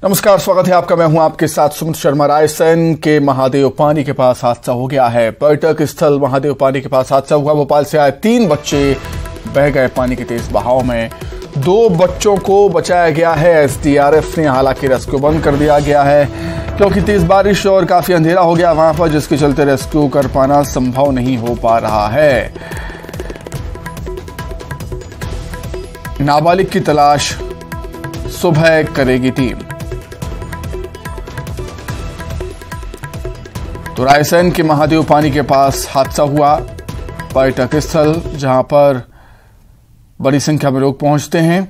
नमस्कार, स्वागत है आपका। मैं हूं आपके साथ सुमित शर्मा। रायसेन के महादेव पानी के पास हादसा हो गया है। पर्यटक स्थल महादेव पानी के पास हादसा हुआ। भोपाल से आए 3 बच्चे बह गए पानी के तेज बहाव में। 2 बच्चों को बचाया गया है एसडीआरएफ ने। हालांकि रेस्क्यू बंद कर दिया गया है क्योंकि तेज बारिश और काफी अंधेरा हो गया वहां पर, जिसके चलते रेस्क्यू कर पाना संभव नहीं हो पा रहा है। नाबालिग की तलाश सुबह करेगी टीम। तो रायसेन के महादेव पानी के पास हादसा हुआ। पर्यटक स्थल जहां पर बड़ी संख्या में लोग पहुंचते हैं।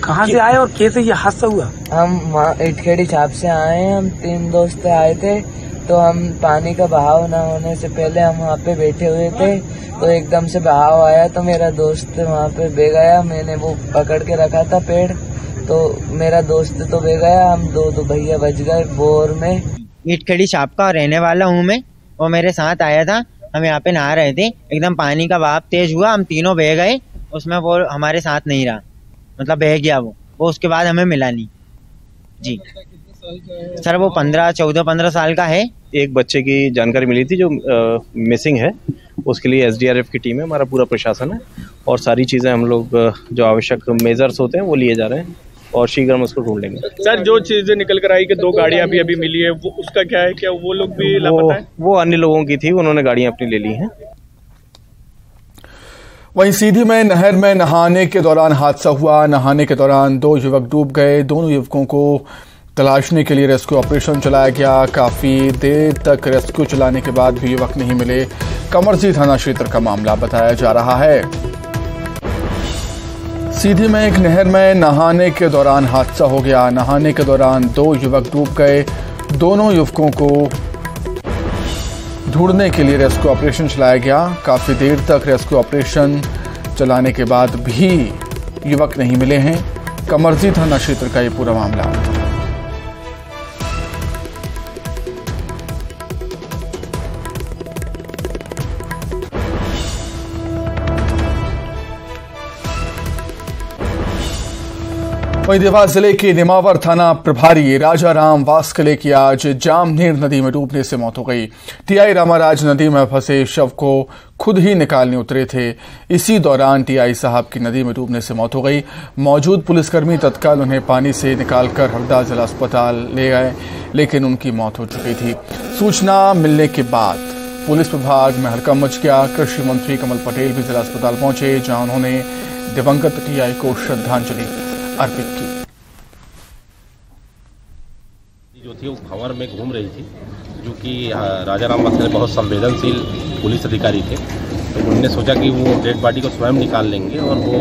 कहां से आए और कैसे ये हादसा हुआ? हम इटखेड़ी छाप से आए हैं। हम 3 दोस्त आए थे, तो हम पानी का बहाव न होने से पहले हम वहाँ पे बैठे हुए थे, तो एकदम से बहाव आया तो मेरा दोस्त वहाँ पे बह गया। मैंने वो पकड़ के रखा था पेड़, तो मेरा दोस्त तो बह गया। हम दो भैया बच गए बोर में। इटखेड़ी छाप का रहने वाला हूँ मैं। वो मेरे साथ आया था। हम यहाँ पे नहा रहे थे, एकदम पानी का बहाव तेज हुआ, हम तीनों बह गए। उसमें वो हमारे साथ नहीं रहा, मतलब बह गया वो उसके बाद हमें मिला नहीं जी। सर वो 14-15 साल का है। एक बच्चे की जानकारी मिली थी जो मिसिंग है। उसके लिए एसडीआरएफ की टीम है, हमारा पूरा प्रशासन है और सारी चीज़ें हम लोग जो आवश्यक मेजर्स होते हैं वो लिए जा रहे हैं और शीघ्र हम उसको ढूंढ लेंगे। सर जो चीजें निकल कर आई कि 2 गाड़ियां भी अभी मिली है, वो उसका क्या है? क्या वो लोग भी लापता है? वो अन्य लोगों की थी, उन्होंने गाड़ियां अपनी ले ली हैं। वहीं सीधी में नहर में नहाने के दौरान हादसा हुआ। नहाने के दौरान 2 युवक डूब गए। दोनों युवकों को तलाशने के लिए रेस्क्यू ऑपरेशन चलाया गया। काफी देर तक रेस्क्यू चलाने के बाद भी युवक नहीं मिले। कमरसी थाना क्षेत्र का मामला बताया जा रहा है। सीधी में एक नहर में नहाने के दौरान हादसा हो गया। नहाने के दौरान 2 युवक डूब गए। दोनों युवकों को ढूंढने के लिए रेस्क्यू ऑपरेशन चलाया गया। काफी देर तक रेस्क्यू ऑपरेशन चलाने के बाद भी युवक नहीं मिले हैं। कमरसी थाना क्षेत्र का ये पूरा मामला। वहीं देवास जिले के निमावर थाना प्रभारी राजाराम वास्कले की आज जामनेर नदी में डूबने से मौत हो गई। टीआई रामाराज नदी में फंसे शव को खुद ही निकालने उतरे थे। इसी दौरान टीआई साहब की नदी में डूबने से मौत हो गई। मौजूद पुलिसकर्मी तत्काल उन्हें पानी से निकालकर हरदा जिला अस्पताल ले गए, लेकिन उनकी मौत हो चुकी थी। सूचना मिलने के बाद पुलिस विभाग में हड़कंप मच गया। कृषि मंत्री कमल पटेल भी जिला अस्पताल पहुंचे, जहां उन्होंने दिवंगत टीआई को श्रद्धांजलि अर्पित की। जो थी वो भंवर में घूम रही थी, जो कि राजाराम वास्कले बहुत संवेदनशील पुलिस अधिकारी थे, तो उन्होंने सोचा कि वो डेड बॉडी को स्वयं निकाल लेंगे और वो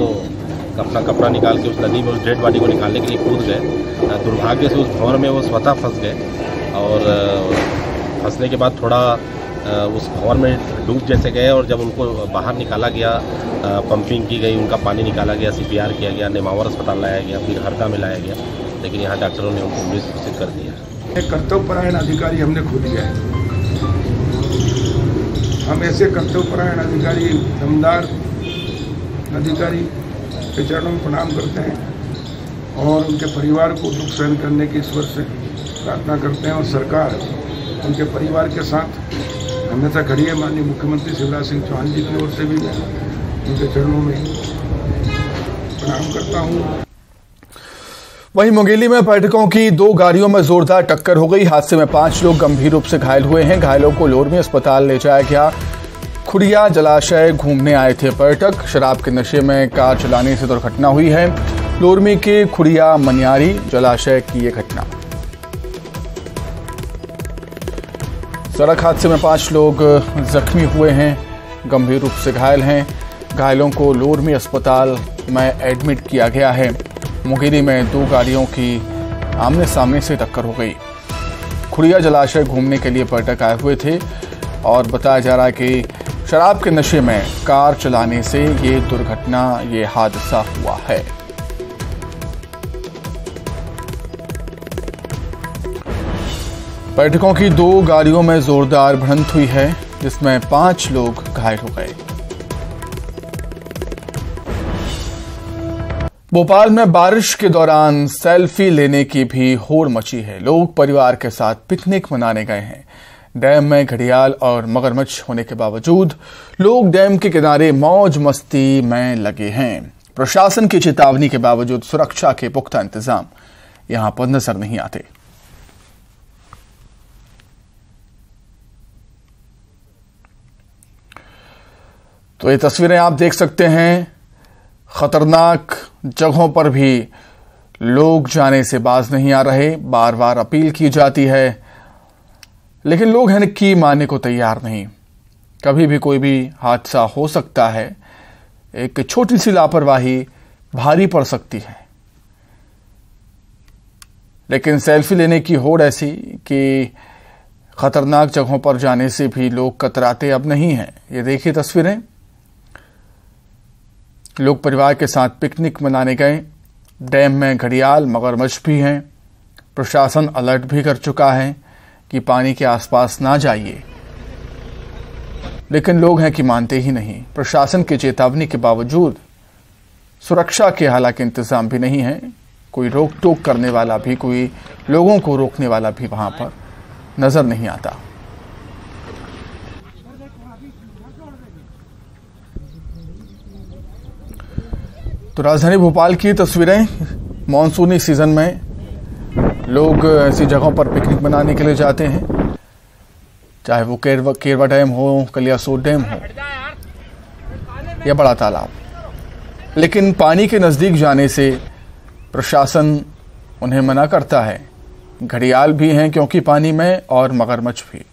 अपना कपड़ा निकाल के उस नदी में उस डेड बॉडी को निकालने के लिए कूद गए। दुर्भाग्य से उस भंवर में वो स्वतः फंस गए और फंसने के बाद थोड़ा उस भंवर में डूब जैसे गए और जब उनको बाहर निकाला गया, पंपिंग की गई, उनका पानी निकाला गया, CPR किया गया, नेमावर अस्पताल लाया गया, फिर हरदा में लाया गया, लेकिन यहाँ डॉक्टरों ने उनको मृत घोषित कर दिया। एक कर्तव्यपरायण अधिकारी हमने खो दिया है। हम ऐसे कर्तव्यपरायण अधिकारी, दमदार अधिकारी के चरणों में प्रणाम करते हैं और उनके परिवार को दुख सहन करने की ईश्वर से प्रार्थना करते हैं और सरकार उनके परिवार के साथ हमेशा खड़ी है। माननीय मुख्यमंत्री शिवराज सिंह चौहान जी की ओर से भी मैं उनके चरणों में प्रणाम करता हूँ। वहीं मुंगेली में पर्यटकों की 2 गाड़ियों में जोरदार टक्कर हो गई। हादसे में 5 लोग गंभीर रूप से घायल हुए हैं। घायलों को लोरमी अस्पताल ले जाया गया। खुड़िया जलाशय घूमने आए थे पर्यटक। शराब के नशे में कार चलाने से दुर्घटना हुई है। लोरमी के खुड़िया मनियारी जलाशय की ये घटना। सड़क हादसे में 5 लोग जख्मी हुए हैं, गंभीर रूप से घायल हैं। घायलों को लोरमी अस्पताल में एडमिट किया गया है। मुंगेली में 2 गाड़ियों की आमने सामने से टक्कर हो गई। खुड़िया जलाशय घूमने के लिए पर्यटक आए हुए थे और बताया जा रहा है कि शराब के नशे में कार चलाने से ये दुर्घटना, ये हादसा हुआ है। पर्यटकों की 2 गाड़ियों में जोरदार भिड़ंत हुई है, जिसमें 5 लोग घायल हो गए। भोपाल में बारिश के दौरान सेल्फी लेने की भी होड़ मची है। लोग परिवार के साथ पिकनिक मनाने गए हैं। डैम में घड़ियाल और मगरमच्छ होने के बावजूद लोग डैम के किनारे मौज मस्ती में लगे हैं। प्रशासन की चेतावनी के बावजूद सुरक्षा के पुख्ता इंतजाम यहां पर नजर नहीं आते। तो ये तस्वीरें आप देख सकते हैं। खतरनाक जगहों पर भी लोग जाने से बाज नहीं आ रहे। बार बार अपील की जाती है, लेकिन लोग हैं कि मानने को तैयार नहीं। कभी भी कोई भी हादसा हो सकता है। एक छोटी सी लापरवाही भारी पड़ सकती है। लेकिन सेल्फी लेने की होड़ ऐसी कि खतरनाक जगहों पर जाने से भी लोग कतराते अब नहीं हैं। ये देखिए तस्वीरें। लोग परिवार के साथ पिकनिक मनाने गए। डैम में घड़ियाल मगरमच्छ भी हैं। प्रशासन अलर्ट भी कर चुका है कि पानी के आसपास ना जाइए, लेकिन लोग हैं कि मानते ही नहीं। प्रशासन की चेतावनी के बावजूद सुरक्षा के हालांकि इंतजाम भी नहीं है। कोई रोक टोक करने वाला भी, कोई लोगों को रोकने वाला भी वहां पर नजर नहीं आता। तो राजधानी भोपाल की तस्वीरें। मॉनसूनी सीजन में लोग ऐसी जगहों पर पिकनिक मनाने के लिए जाते हैं, चाहे वो केरवा डैम हो, कलियासोत डैम हो या बड़ा तालाब। लेकिन पानी के नजदीक जाने से प्रशासन उन्हें मना करता है। घड़ियाल भी हैं क्योंकि पानी में, और मगरमच्छ भी।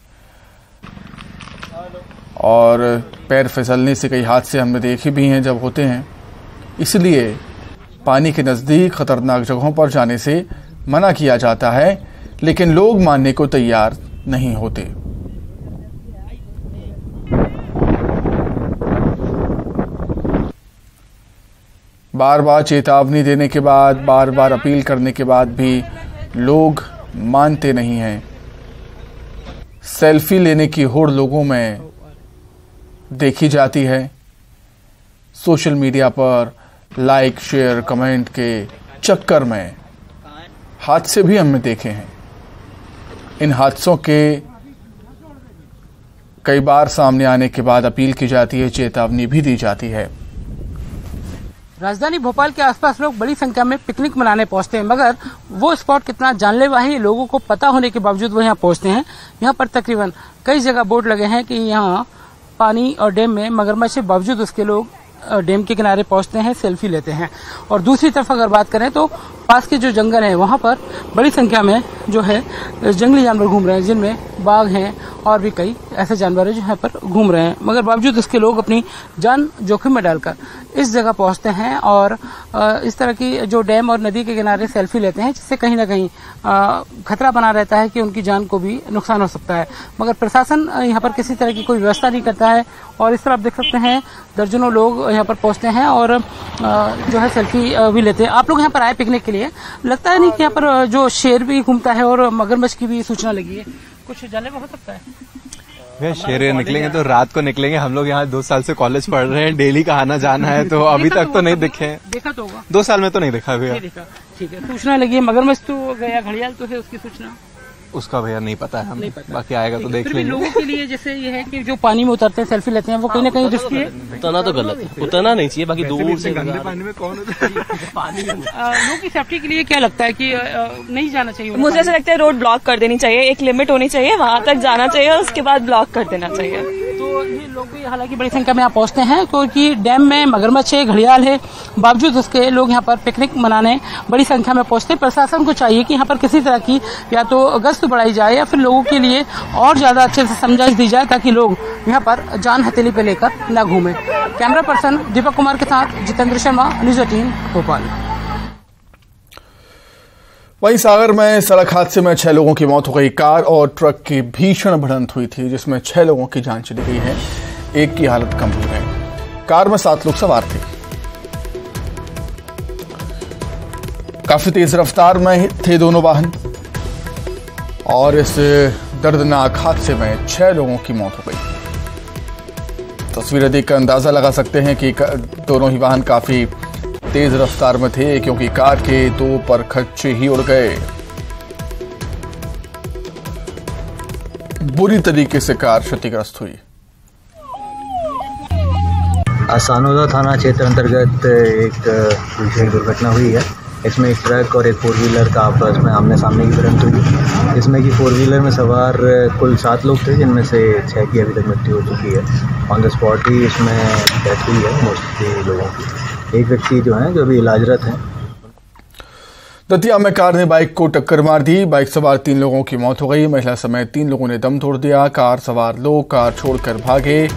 और पैर फिसलने से कई हादसे हमने देखे भी हैं जब होते हैं। इसलिए पानी के नजदीक खतरनाक जगहों पर जाने से मना किया जाता है, लेकिन लोग मानने को तैयार नहीं होते। बार बार चेतावनी देने के बाद, बार बार अपील करने के बाद भी लोग मानते नहीं हैं। सेल्फी लेने की होड़ लोगों में देखी जाती है। सोशल मीडिया पर लाइक, शेयर, कमेंट के चक्कर में हादसे भी हमने देखे हैं। इन हादसों के कई बार सामने आने के बाद अपील की जाती है, चेतावनी भी दी जाती है। राजधानी भोपाल के आसपास लोग बड़ी संख्या में पिकनिक मनाने पहुंचते हैं, मगर वो स्पॉट कितना जानलेवा है लोगों को पता होने के बावजूद वो यहाँ पहुंचते हैं। यहाँ पर तकरीबन कई जगह बोर्ड लगे हैं कि यहाँ पानी और डैम में मगरमच्छ के बावजूद उसके लोग डैम के किनारे पहुंचते हैं, सेल्फी लेते हैं। और दूसरी तरफ अगर बात करें तो पास के जो जंगल है वहां पर बड़ी संख्या में जो है जंगली जानवर घूम रहे हैं, जिनमें बाघ हैं और भी कई ऐसे जानवर हैं जो यहाँ पर घूम रहे हैं। मगर बावजूद उसके लोग अपनी जान जोखिम में डालकर इस जगह पहुंचते हैं और इस तरह की जो डैम और नदी के किनारे सेल्फी लेते हैं, जिससे कहीं ना कहीं खतरा बना रहता है कि उनकी जान को भी नुकसान हो सकता है। मगर प्रशासन यहाँ पर किसी तरह की कोई व्यवस्था नहीं करता है। और इस तरह आप देख सकते हैं दर्जनों लोग यहाँ पर पहुंचते हैं और जो है सेल्फी भी लेते हैं। आप लोग यहाँ पर आए पिकनिक के लिए, लगता है नहीं कि यहाँ पर जो शेर भी घूमता है और मगरमच्छ की भी सूचना लगी है, कुछ जानने में हो सकता है? शेर निकलेंगे तो रात को निकलेंगे। हम लोग यहाँ 2 साल से कॉलेज पढ़ रहे हैं, डेली का आना जाना है, तो अभी तक तो नहीं दिखे। देखा तो होगा 2 साल में तो नहीं देखा भैया। ठीक है, सूचना लगी है। मगरमच्छ तो गया, घड़ियाल तो है, उसकी सूचना उसका भैया नहीं पता है हमें, बाकी आएगा तो देख लेंगे। लोगों के लिए जैसे ये है कि जो पानी में उतरते हैं सेल्फी लेते हैं, वो कहीं ना कहीं रिस्की है। उतना तो गलत है, उतना नहीं चाहिए, बाकी दूर से गंदे पानी में कौन पानी लोगों की सेफ्टी के लिए क्या लगता है कि नहीं जाना चाहिए? मुझे ऐसा लगता है रोड ब्लॉक कर देनी चाहिए, एक लिमिट होनी चाहिए, वहां तक जाना चाहिए और उसके बाद ब्लॉक कर देना चाहिए। तो ये लोग भी हालांकि बड़ी संख्या में यहाँ पहुंचते हैं क्योंकि डैम में मगरमच्छ है, घड़ियाल है, बावजूद उसके लोग यहाँ पर पिकनिक मनाने बड़ी संख्या में पहुंचते हैं। प्रशासन को चाहिए कि यहाँ पर किसी तरह की या तो गश्त बढ़ाई जाए या फिर लोगों के लिए और ज्यादा अच्छे से समझाइश दी जाए, ताकि लोग यहाँ पर जान हथेली पे लेकर न घूमें। कैमरा पर्सन दीपक कुमार के साथ जितेंद्र शर्मा, न्यूज़ 18 भोपाल। वहीं सागर में सड़क हादसे में 6 लोगों की मौत हो गई। कार और ट्रक की भीषण भिड़ंत हुई थी, जिसमें 6 लोगों की जान चली गई है, एक की हालत गंभीर है। कार में 7 लोग सवार थे। काफी तेज रफ्तार में थे दोनों वाहन और इस दर्दनाक हादसे में 6 लोगों की मौत हो गई। तस्वीरें देखकर अंदाजा लगा सकते हैं कि दोनों ही वाहन काफी तेज रफ्तार में थे क्योंकि कार के 2 परखच्चे ही उड़ गए। बुरी तरीके से कार क्षतिग्रस्त हुई। सानोदा थाना क्षेत्र अंतर्गत एक भीषण दुर्घटना हुई है। इसमें एक ट्रक और एक 4 व्हीलर का आपस में आमने सामने की भिड़ंत हुई, जिसमें कि 4 व्हीलर में सवार कुल 7 लोग थे, जिनमें से 6 की अभी तक मृत्यु हो चुकी है। ऑन द स्पॉट ही इसमें डेथ हुई है मोस्टली लोगों की। एक व्यक्ति जो है जो अभी इलाजरत हैं। दतिया में कार ने बाइक को टक्कर मार दी। बाइक सवार 3 लोगों की मौत हो गई। महिला समेत 3 लोगों ने दम तोड़ दिया। कार सवार लोग कार छोड़कर भागे।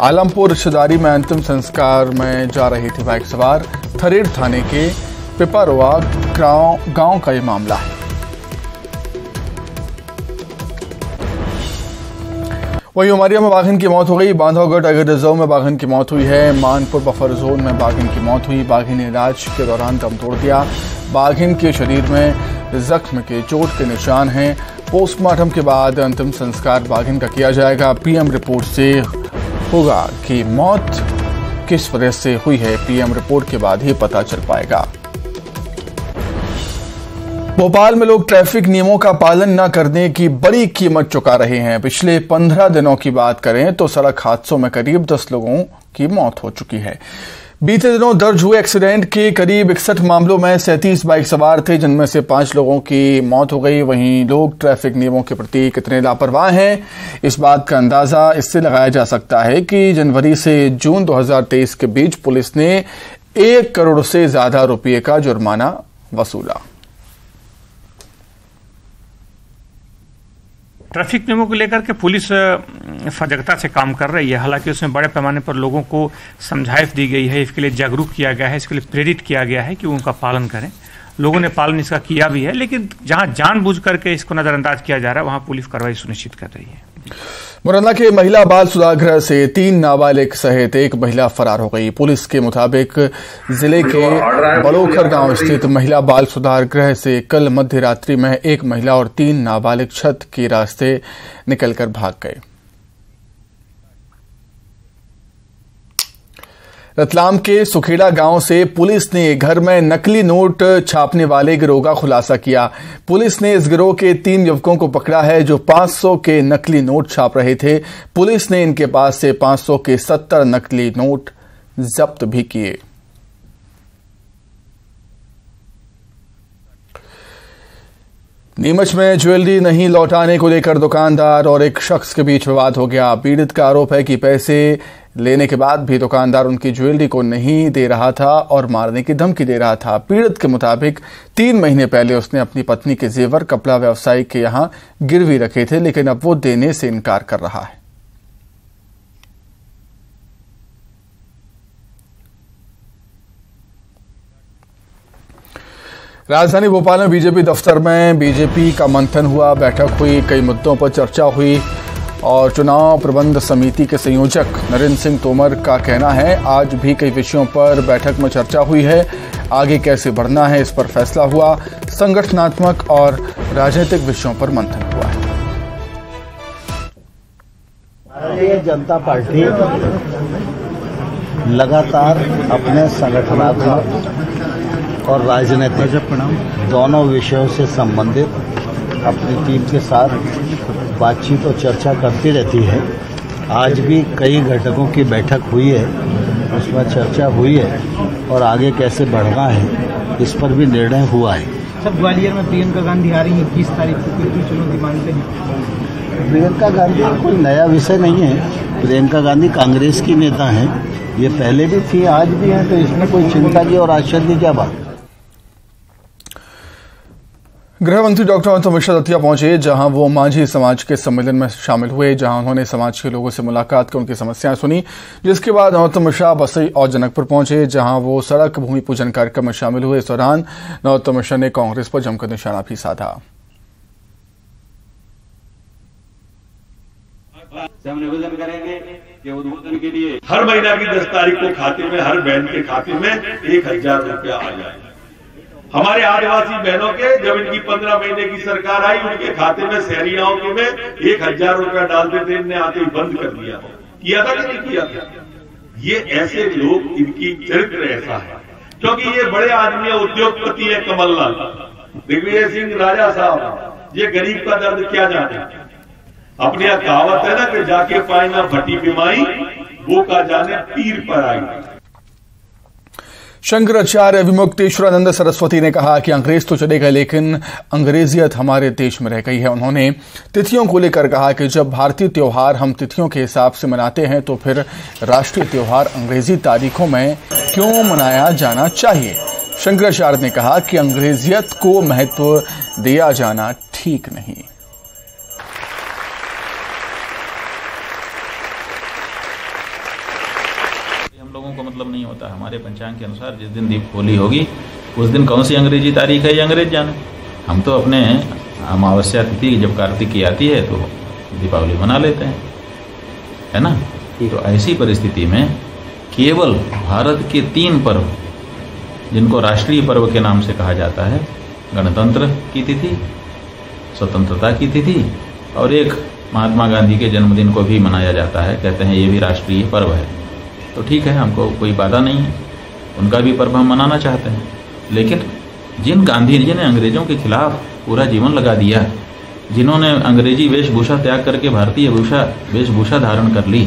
आलमपुर रिश्तेदारी में अंतिम संस्कार में जा रही थी बाइक सवार। थरेड़ थाने के पिपरवा गांव का ये मामला है। वहीं उमरिया में बाघिन की मौत हो गई। बांधवगढ़ टाइगर रिजर्व में बाघिन की मौत हुई है। मानपुर बफर जोन में बाघिन की मौत हुई। बाघिन ने इलाज के दौरान दम तोड़ दिया। बाघिन के शरीर में जख्म के चोट के निशान हैं। पोस्टमार्टम के बाद अंतिम संस्कार बाघिन का किया जाएगा। पीएम रिपोर्ट से होगा कि मौत किस वजह से हुई है। पीएम रिपोर्ट के बाद ही पता चल पाएगा। भोपाल में लोग ट्रैफिक नियमों का पालन न करने की बड़ी कीमत चुका रहे हैं। पिछले 15 दिनों की बात करें तो सड़क हादसों में करीब 10 लोगों की मौत हो चुकी है। बीते दिनों दर्ज हुए एक्सीडेंट के करीब 61 मामलों में 37 बाइक सवार थे, जिनमें से 5 लोगों की मौत हो गई। वहीं लोग ट्रैफिक नियमों के प्रति कितने लापरवाह हैं, इस बात का अंदाजा इससे लगाया जा सकता है कि जनवरी से जून 2023 के बीच पुलिस ने 1 करोड़ से ज्यादा रुपये का जुर्माना वसूला। ट्रैफिक नियमों को लेकर के पुलिस सजगता से काम कर रही है। हालांकि उसमें बड़े पैमाने पर लोगों को समझाइश दी गई है, इसके लिए जागरूक किया गया है, इसके लिए प्रेरित किया गया है कि उनका पालन करें। लोगों ने पालन इसका किया भी है, लेकिन जहां जानबूझ करके इसको नजरअंदाज किया जा रहा है वहां पुलिस कार्रवाई सुनिश्चित कर रही है। मुरैना के महिला बाल सुधार गृह से 3 नाबालिग सहित एक महिला फरार हो गई। पुलिस के मुताबिक जिले के बड़ोखर गांव स्थित महिला बाल सुधार गृह से कल मध्य रात्रि में एक महिला और 3 नाबालिग छत के रास्ते निकलकर भाग गए। रतलाम के सुखेड़ा गांव से पुलिस ने घर में नकली नोट छापने वाले गिरोह का खुलासा किया। पुलिस ने इस गिरोह के 3 युवकों को पकड़ा है जो 500 के नकली नोट छाप रहे थे। पुलिस ने इनके पास से 500 के 70 नकली नोट जब्त भी किए। नीमच में ज्वेलरी नहीं लौटाने को लेकर दुकानदार और एक शख्स के बीच विवाद हो गया। पीड़ित का आरोप है कि पैसे लेने के बाद भी दुकानदार उनकी ज्वेलरी को नहीं दे रहा था और मारने की धमकी दे रहा था। पीड़ित के मुताबिक 3 महीने पहले उसने अपनी पत्नी के जेवर कपड़ा व्यवसायी के यहां गिरवी रखे थे, लेकिन अब वो देने से इनकार कर रहा है। राजधानी भोपाल में बीजेपी दफ्तर में बीजेपी का मंथन हुआ, बैठक हुई, कई मुद्दों पर चर्चा हुई और चुनाव प्रबंध समिति के संयोजक नरेंद्र सिंह तोमर का कहना है आज भी कई विषयों पर बैठक में चर्चा हुई है। आगे कैसे बढ़ना है इस पर फैसला हुआ। संगठनात्मक और राजनीतिक विषयों पर मंथन हुआ है। भारतीय जनता पार्टी लगातार अपने संगठनात्मक और राजनीतिक दोनों विषयों से संबंधित अपनी टीम के साथ बातचीत और चर्चा करती रहती है। आज भी कई घटकों की बैठक हुई है, उसमें चर्चा हुई है और आगे कैसे बढ़ना है इस पर भी निर्णय हुआ है। सर, ग्वालियर में प्रियंका गांधी आ रही है 21 तारीख को, कितनी चुनौती मानते हैं? प्रियंका गांधी कोई नया विषय नहीं है। प्रियंका गांधी कांग्रेस की नेता हैं, ये पहले भी थी आज भी है, तो इसमें कोई चिंता की और आश्चर्य की क्या बात। गृह मंत्री डॉक्टर अमित मिश्रा दतिया पहुंचे, जहां वो मांझी समाज के सम्मेलन में शामिल हुए, जहां उन्होंने समाज के लोगों से मुलाकात कर उनकी समस्याएं सुनी। जिसके बाद अमित मिश्रा बसई और जनकपुर पहुंचे, जहां वो सड़क भूमि पूजन कार्यक्रम में शामिल हुए। इस दौरान अमित मिश्रा ने कांग्रेस पर जमकर निशाना भी साधा। हम निवेदन करेंगे कि उद्बोधन के लिए हर महीना की 10 तारीख को खाते में हर बहन के खाते में 1000 रुपया आ जाए। हमारे आदिवासी बहनों के जब इनकी 15 महीने की सरकार आई, उनके खाते में शहरी गांव के में 1000 रुपया डालते थे, इनने आते ही बंद कर किया था कि नहीं किया था। ये ऐसे लोग, इनकी चरित्र ऐसा है क्योंकि ये बड़े आदमी है, उद्योगपति है कमललाल, दिग्विजय सिंह राजा साहब, ये गरीब का दर्द क्या जाने। अपने यहाँ कहावत है ना कि जाके पाए ना भट्टी बिमाई, वो का जाने पीर पर आई। शंकराचार्य विमुक्तेश्वरानंद सरस्वती ने कहा कि अंग्रेज तो चले गए लेकिन अंग्रेजियत हमारे देश में रह गई है। उन्होंने तिथियों को लेकर कहा कि जब भारतीय त्योहार हम तिथियों के हिसाब से मनाते हैं तो फिर राष्ट्रीय त्योहार अंग्रेजी तारीखों में क्यों मनाया जाना चाहिए। शंकराचार्य ने कहा कि अंग्रेजियत को महत्व दिया जाना ठीक नहीं। लोगों को मतलब नहीं होता। हमारे पंचांग के अनुसार जिस दिन दीप होली होगी उस दिन कौन सी अंग्रेजी तारीख है ये अंग्रेज जाने। हम तो अपने अमावस्या तिथि जब कार्तिक की आती है तो दीपावली मना लेते हैं, है ना। तो ऐसी परिस्थिति में केवल भारत के 3 पर्व जिनको राष्ट्रीय पर्व के नाम से कहा जाता है, गणतंत्र की तिथि, स्वतंत्रता की तिथि और एक महात्मा गांधी के जन्मदिन को भी मनाया जाता है, कहते हैं ये भी राष्ट्रीय पर्व है। तो ठीक है, हमको कोई बाधा नहीं है, उनका भी पर्व हम मनाना चाहते हैं। लेकिन जिन गांधी जी ने अंग्रेजों के खिलाफ पूरा जीवन लगा दिया, जिन्होंने अंग्रेजी वेशभूषा त्याग करके भारतीय वेशभूषा धारण कर ली,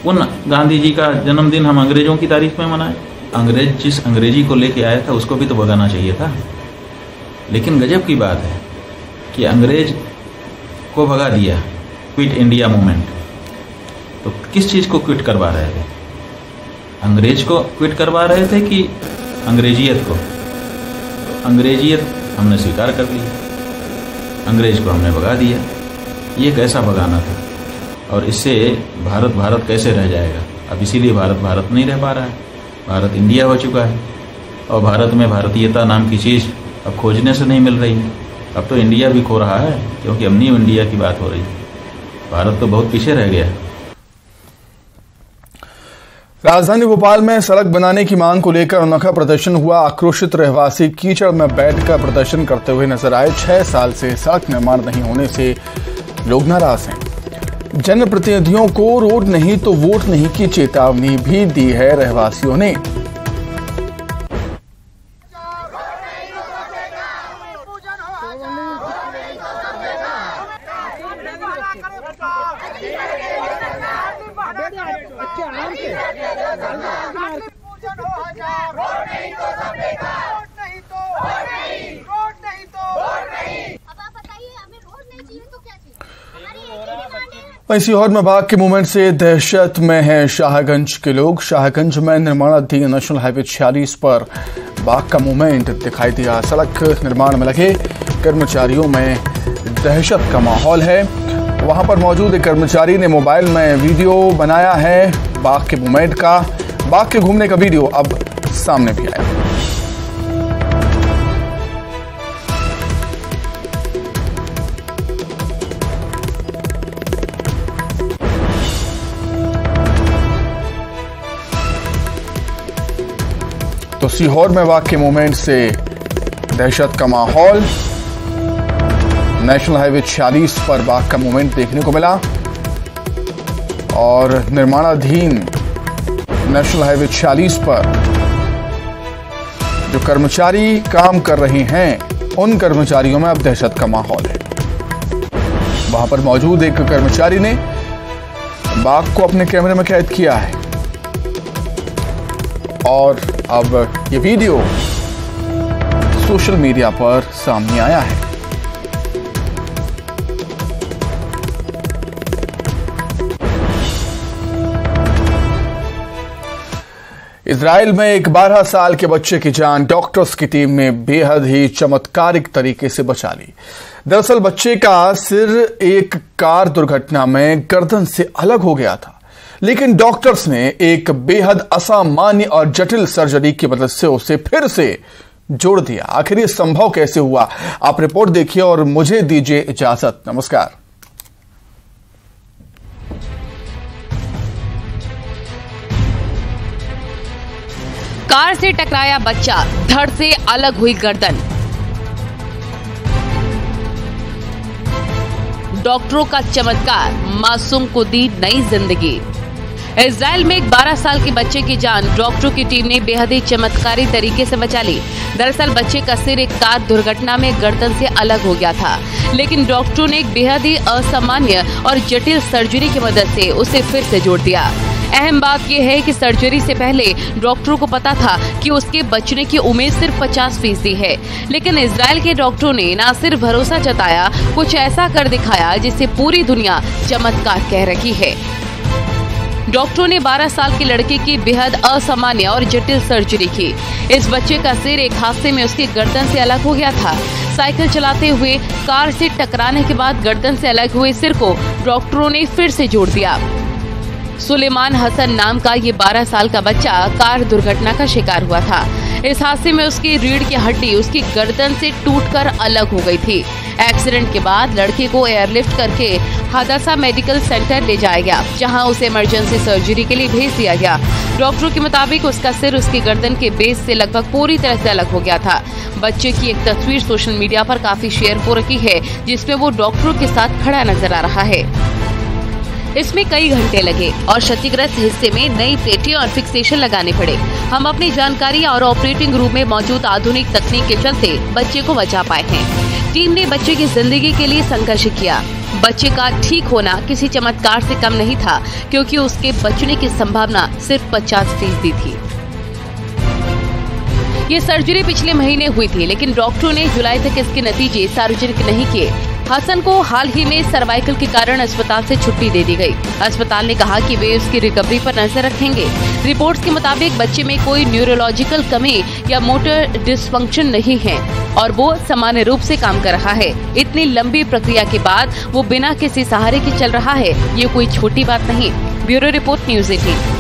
उन गांधी जी का जन्मदिन हम अंग्रेजों की तारीख में मनाएं। अंग्रेज जिस अंग्रेजी को लेके आया था उसको भी तो भगाना चाहिए था। लेकिन गजब की बात है कि अंग्रेज को भगा दिया, क्विट इंडिया मूवमेंट। तो किस चीज़ को क्विट करवा रहे थे? अंग्रेज को क्विट करवा रहे थे कि अंग्रेजियत को? अंग्रेजियत हमने स्वीकार कर ली, अंग्रेज को हमने भगा दिया। ये कैसा भगाना था? और इससे भारत कैसे रह जाएगा? अब इसीलिए भारत नहीं रह पा रहा है, भारत इंडिया हो चुका है। और भारत में भारतीयता नाम की चीज़ अब खोजने से नहीं मिल रही है। अब तो इंडिया भी खो रहा है, क्योंकि अब न्यू इंडिया की बात हो रही है। भारत तो बहुत पीछे रह गया है। राजधानी भोपाल में सड़क बनाने की मांग को लेकर अनोखा प्रदर्शन हुआ। आक्रोशित रहवासी कीचड़ में बैठकर प्रदर्शन करते हुए नजर आए। 6 साल से सड़क निर्माण नहीं होने से लोग नाराज हैं। जनप्रतिनिधियों को रोड नहीं तो वोट नहीं की चेतावनी भी दी है रहवासियों ने। सीहोर में बाघ के मूवमेंट से दहशत में है शाहगंज के लोग। शाहगंज में निर्माणाधीन नेशनल हाईवे 46 पर बाघ का मूवमेंट दिखाई दिया। सड़क निर्माण में लगे कर्मचारियों में दहशत का माहौल है। वहां पर मौजूद एक कर्मचारी ने मोबाइल में वीडियो बनाया है बाघ के मूवमेंट का। बाघ के घूमने का वीडियो अब सामने भी आया। तो सीहोर में बाघ के मूवमेंट से दहशत का माहौल। नेशनल हाईवे 46 पर बाघ का मूवमेंट देखने को मिला और निर्माणाधीन नेशनल हाईवे 46 पर जो कर्मचारी काम कर रहे हैं उन कर्मचारियों में अब दहशत का माहौल है। वहां पर मौजूद एक कर्मचारी ने बाघ को अपने कैमरे में कैद किया है और अब ये वीडियो सोशल मीडिया पर सामने आया है। इजराइल में एक 12 साल के बच्चे की जान डॉक्टर्स की टीम ने बेहद ही चमत्कारिक तरीके से बचा ली। दरअसल बच्चे का सिर एक कार दुर्घटना में गर्दन से अलग हो गया था, लेकिन डॉक्टर्स ने एक बेहद असामान्य और जटिल सर्जरी की मदद से उसे फिर से जोड़ दिया। आखिर ये संभव कैसे हुआ, आप रिपोर्ट देखिए और मुझे दीजिए इजाजत। नमस्कार। कार से टकराया बच्चा, धड़ से अलग हुई गर्दन। डॉक्टरों का चमत्कार, मासूम को दी नई जिंदगी। इजराइल में एक 12 साल के बच्चे की जान डॉक्टरों की टीम ने बेहद ही चमत्कारी तरीके से बचा ली। दरअसल बच्चे का सिर एक कार दुर्घटना में गर्दन से अलग हो गया था, लेकिन डॉक्टरों ने एक बेहद ही असामान्य और जटिल सर्जरी की मदद से उसे फिर से जोड़ दिया। अहम बात यह है कि सर्जरी से पहले डॉक्टरों को पता था कि उसके बचने की उम्मीद सिर्फ 50% है, लेकिन इजराइल के डॉक्टरों ने न सिर्फ भरोसा जताया, कुछ ऐसा कर दिखाया जिसे पूरी दुनिया चमत्कार कह रही है। डॉक्टरों ने 12 साल के लड़के की बेहद असामान्य और जटिल सर्जरी की। इस बच्चे का सिर एक हादसे में उसकी गर्दन से अलग हो गया था। साइकिल चलाते हुए कार से टकराने के बाद गर्दन से अलग हुए सिर को डॉक्टरों ने फिर से जोड़ दिया। सुलेमान हसन नाम का ये 12 साल का बच्चा कार दुर्घटना का शिकार हुआ था। इस हादसे में उसकी रीढ़ की हड्डी उसकी गर्दन से टूटकर अलग हो गई थी। एक्सीडेंट के बाद लड़के को एयरलिफ्ट करके हादसा मेडिकल सेंटर ले जाया गया, जहां उसे इमरजेंसी सर्जरी के लिए भेज दिया गया। डॉक्टरों के मुताबिक उसका सिर उसकी गर्दन के बेस से लगभग पूरी तरह से अलग हो गया था। बच्चे की एक तस्वीर सोशल मीडिया पर काफी शेयर हो रही है, जिसमें वो डॉक्टरों के साथ खड़ा नजर आ रहा है। इसमें कई घंटे लगे और क्षतिग्रस्त हिस्से में नई प्लेटें और फिक्सेशन लगाने पड़े। हम अपनी जानकारी और ऑपरेटिंग रूम में मौजूद आधुनिक तकनीक के चलते बच्चे को बचा पाए हैं। टीम ने बच्चे की जिंदगी के लिए संघर्ष किया। बच्चे का ठीक होना किसी चमत्कार से कम नहीं था, क्योंकि उसके बचने की संभावना सिर्फ 50% थी। ये सर्जरी पिछले महीने हुई थी, लेकिन डॉक्टरों ने जुलाई तक इसके नतीजे सार्वजनिक नहीं किए। हसन को हाल ही में सर्वाइकल के कारण अस्पताल से छुट्टी दे दी गई। अस्पताल ने कहा कि वे उसकी रिकवरी पर नजर रखेंगे। रिपोर्ट्स के मुताबिक बच्चे में कोई न्यूरोलॉजिकल कमी या मोटर डिसफंक्शन नहीं है और वो सामान्य रूप से काम कर रहा है। इतनी लंबी प्रक्रिया के बाद वो बिना किसी सहारे के चल रहा है, ये कोई छोटी बात नहीं। Bureau report, news 18।